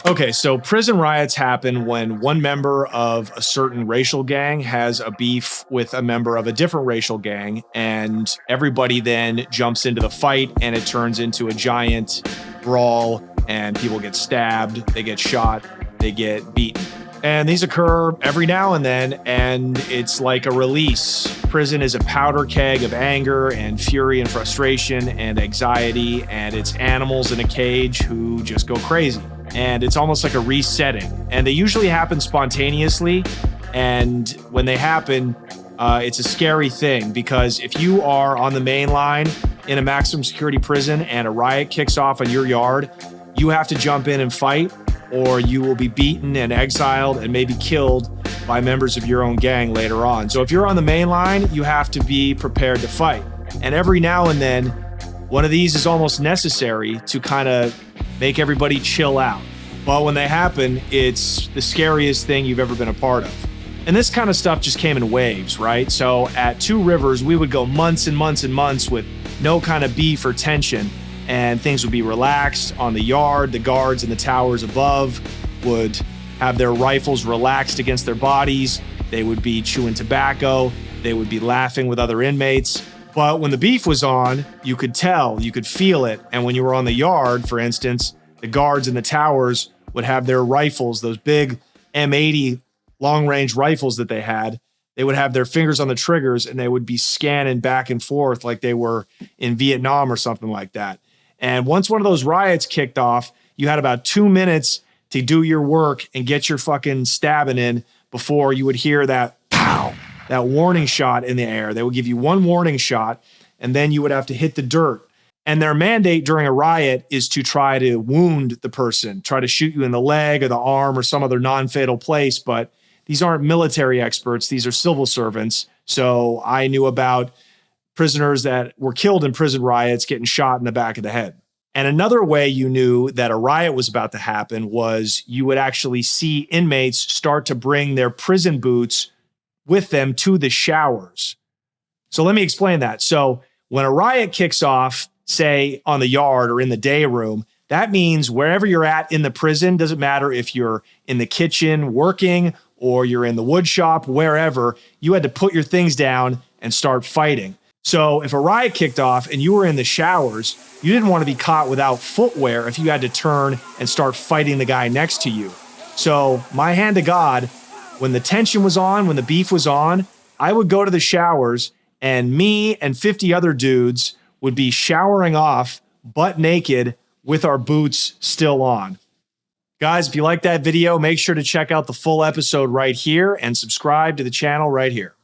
Okay, so prison riots happen when one member of a certain racial gang has a beef with a member of a different racial gang, and everybody then jumps into the fight, and it turns into a giant brawl, and people get stabbed, they get shot, they get beaten. And these occur every now and then, and it's like a release. Prison is a powder keg of anger and fury and frustration and anxiety, and it's animals in a cage who just go crazy. And it's almost like a resetting. And they usually happen spontaneously. And when they happen, it's a scary thing, because if you are on the main line in a maximum security prison and a riot kicks off in your yard, you have to jump in and fight, or you will be beaten and exiled and maybe killed by members of your own gang later on. So if you're on the main line, you have to be prepared to fight. And every now and then, one of these is almost necessary to kind of make everybody chill out. But when they happen, it's the scariest thing you've ever been a part of. And this kind of stuff just came in waves, right? So at Two Rivers, we would go months and months and months with no kind of beef or tension, and things would be relaxed on the yard. The guards in the towers above would have their rifles relaxed against their bodies. They would be chewing tobacco. They would be laughing with other inmates. But when the beef was on, you could tell, you could feel it. And when you were on the yard, for instance, the guards in the towers would have their rifles, those big M80 long-range rifles that they had. They would have their fingers on the triggers, and they would be scanning back and forth like they were in Vietnam or something like that. And once one of those riots kicked off, you had about 2 minutes to do your work and get your fucking stabbing in before you would hear that pow, that warning shot in the air. They would give you one warning shot, and then you would have to hit the dirt. And their mandate during a riot is to try to wound the person, try to shoot you in the leg or the arm or some other non-fatal place. But these aren't military experts. These are civil servants. So I knew about prisoners that were killed in prison riots getting shot in the back of the head. And another way you knew that a riot was about to happen was you would actually see inmates start to bring their prison boots with them to the showers. So let me explain that. So when a riot kicks off, say on the yard or in the day room, that means wherever you're at in the prison, doesn't matter if you're in the kitchen working or you're in the wood shop, wherever, you had to put your things down and start fighting. So if a riot kicked off and you were in the showers, you didn't want to be caught without footwear if you had to turn and start fighting the guy next to you. So my hand to God, when the tension was on, when the beef was on, I would go to the showers, and me and 50 other dudes would be showering off butt naked with our boots still on. Guys, if you like that video, make sure to check out the full episode right here and subscribe to the channel right here.